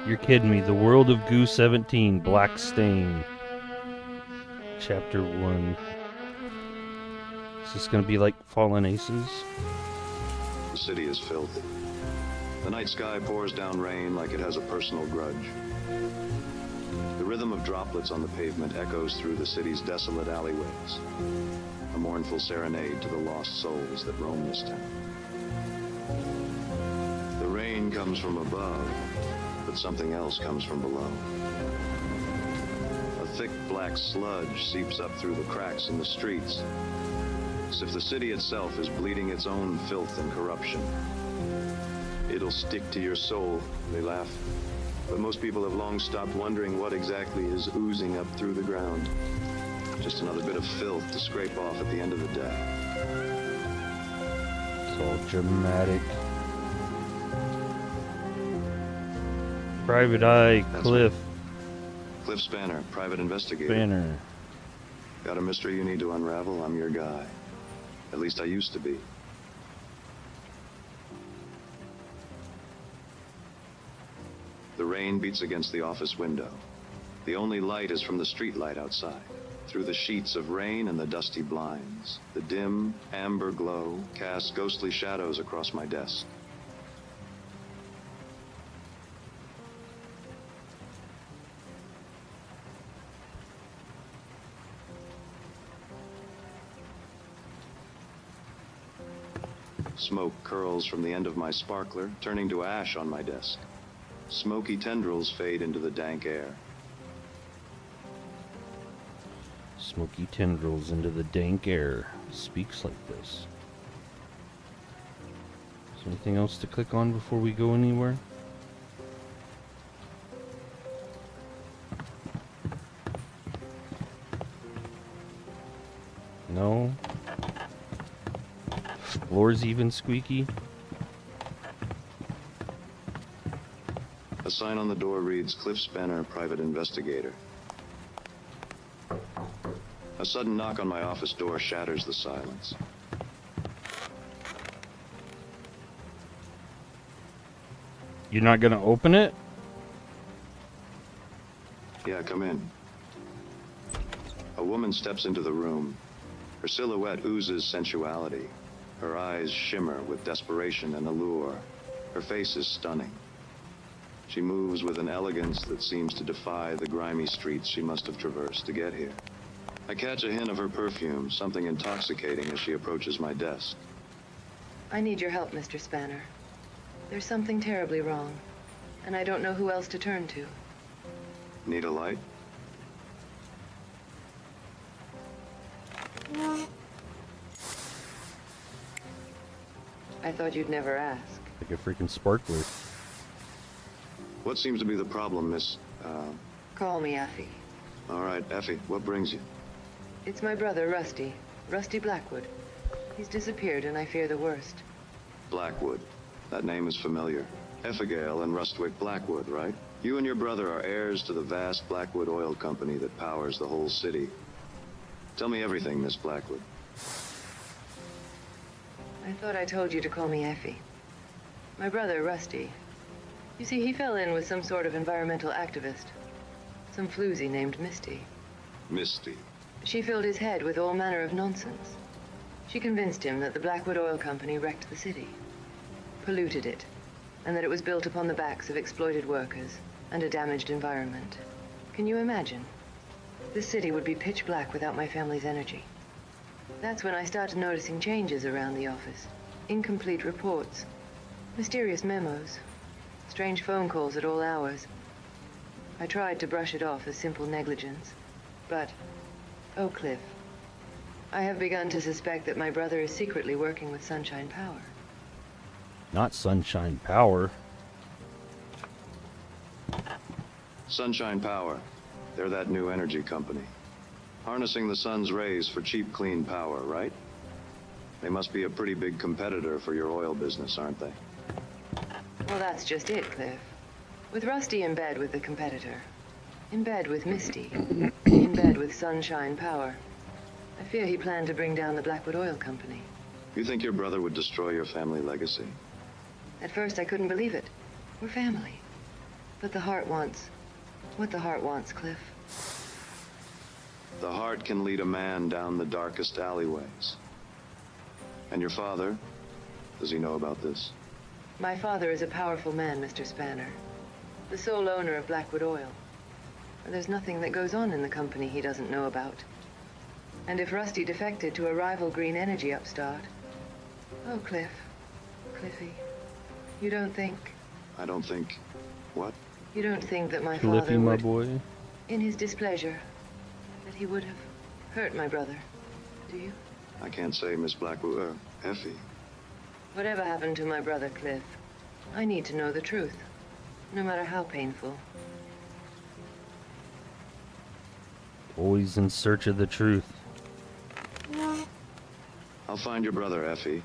You're kidding me. The World of Goo 17, Black Stain. Chapter 1. Is this gonna be like Fallen Aces? The city is filthy. The night sky pours down rain like it has a personal grudge. The rhythm of droplets on the pavement echoes through the city's desolate alleyways. A mournful serenade to the lost souls that roam this town. The rain comes from above, but something else comes from below. A thick black sludge seeps up through the cracks in the streets, as if the city itself is bleeding its own filth and corruption. It'll stick to your soul, they laugh. But most people have long stopped wondering what exactly is oozing up through the ground. Just another bit of filth to scrape off at the end of the day. It's all dramatic. Private Eye, That's Cliff. Cliff Spanner, private investigator. Banner. Got a mystery you need to unravel? I'm your guy. At least I used to be. The rain beats against the office window. The only light is from the street light outside. Through the sheets of rain and the dusty blinds, the dim, amber glow casts ghostly shadows across my desk. Smoke curls from the end of my sparkler, turning to ash on my desk. Smoky tendrils fade into the dank air. Smoky tendrils into the dank air. Speaks like this. Is there anything else to click on before we go anywhere? No? Floor's even squeaky? A sign on the door reads, Cliff Spanner, private investigator. A sudden knock on my office door shatters the silence. You're not gonna open it? Yeah, come in. A woman steps into the room. Her silhouette oozes sensuality. Her eyes shimmer with desperation and allure. Her face is stunning. She moves with an elegance that seems to defy the grimy streets she must have traversed to get here. I catch a hint of her perfume, something intoxicating as she approaches my desk. I need your help, Mr. Spanner. There's something terribly wrong, and I don't know who else to turn to. Need a light? I thought you'd never ask. Like a freaking sparkler. What seems to be the problem, Miss... Call me Effie. All right, Effie, what brings you? It's my brother, Rusty. Rusty Blackwood. He's disappeared, and I fear the worst. Blackwood. That name is familiar. Effigail and Rustwick Blackwood, right? You and your brother are heirs to the vast Blackwood oil company that powers the whole city. Tell me everything, Miss Blackwood. I thought I told you to call me Effie. My brother, Rusty. You see, he fell in with some sort of environmental activist. Some floozy named Misty. Misty. She filled his head with all manner of nonsense. She convinced him that the Blackwood Oil Company wrecked the city, polluted it, and that it was built upon the backs of exploited workers and a damaged environment. Can you imagine? This city would be pitch black without my family's energy. That's when I started noticing changes around the office. Incomplete reports, mysterious memos, strange phone calls at all hours. I tried to brush it off as simple negligence, but, oh, Cliff, I have begun to suspect that my brother is secretly working with Sunshine Power. Not Sunshine Power. Sunshine Power. They're that new energy company. Harnessing the sun's rays for cheap, clean power, right? They must be a pretty big competitor for your oil business, aren't they? Well, that's just it, Cliff. With Rusty in bed with the competitor, in bed with Misty, in bed with Sunshine Power, I fear he planned to bring down the Blackwood Oil Company. You think your brother would destroy your family legacy? At first, I couldn't believe it. We're family. But the heart wants what the heart wants, Cliff. The heart can lead a man down the darkest alleyways. And your father? Does he know about this? My father is a powerful man, Mr. Spanner. The sole owner of Blackwood Oil. There's nothing that goes on in the company he doesn't know about. And if Rusty defected to a rival green energy upstart... Oh, Cliffy, you don't think... I don't think... What? You don't think that my Cliffy, father my would, boy. in his displeasure, that he would have hurt my brother, do you? I can't say, Miss Blackwood, Effie. Whatever happened to my brother, Cliff, I need to know the truth, no matter how painful. Always in search of the truth. I'll find your brother, Effie.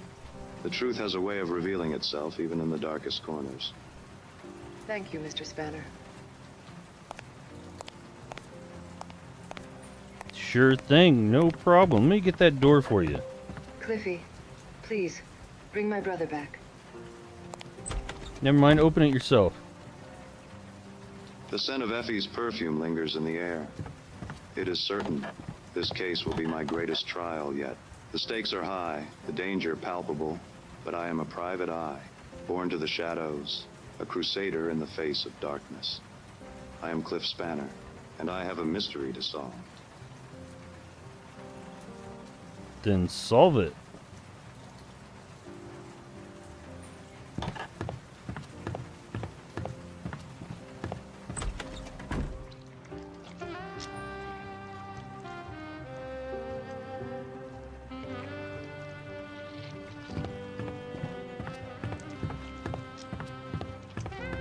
The truth has a way of revealing itself, even in the darkest corners. Thank you, Mr. Spanner. Sure thing, no problem. Let me get that door for you. Cliffy, please, bring my brother back. Never mind, open it yourself. The scent of Effie's perfume lingers in the air. It is certain this case will be my greatest trial yet. The stakes are high, the danger palpable, but I am a private eye, born to the shadows, a crusader in the face of darkness. I am Cliff Spanner, and I have a mystery to solve. Then solve it.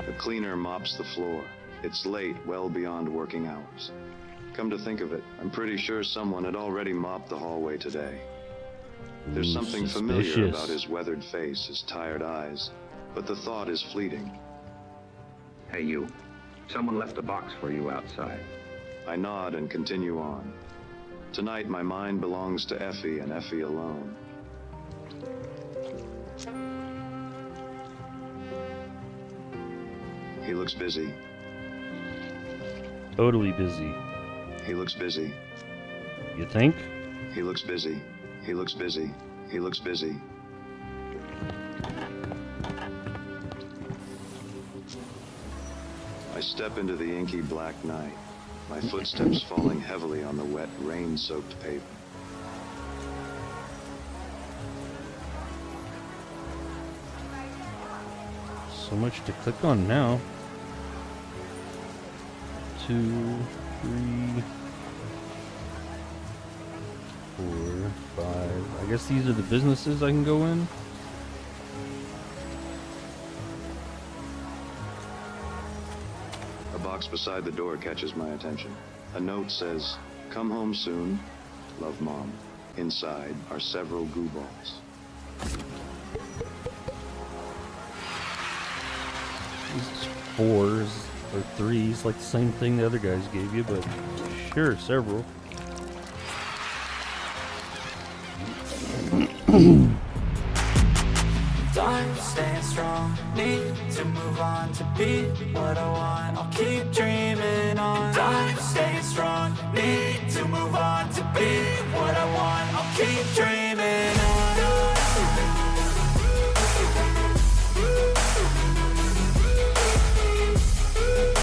The cleaner mops the floor. It's late, well beyond working hours. Come to think of it, I'm pretty sure someone had already mopped the hallway today. There's Ooh, something familiar suspicious. about his weathered face, his tired eyes, but the thought is fleeting. Hey, you. Someone left a box for you outside. I nod and continue on. Tonight, my mind belongs to Effie and Effie alone. He looks busy. Totally busy. He looks busy. You think? He looks busy. He looks busy. He looks busy. I step into the inky black night, my footsteps falling heavily on the wet, rain-soaked pavement. So much to click on now. 2, 3, 4, 5. I guess these are the businesses I can go in. A box beside the door catches my attention. A note says, "Come home soon. Love, Mom." Inside are several goo balls. These 4s or 3s, like the same thing the other guys gave you, but sure, several. I'm staying strong, need to move on to be what I want. I'll keep dreaming on. I'm staying strong, need to move on to be what I want. I'll keep dreaming.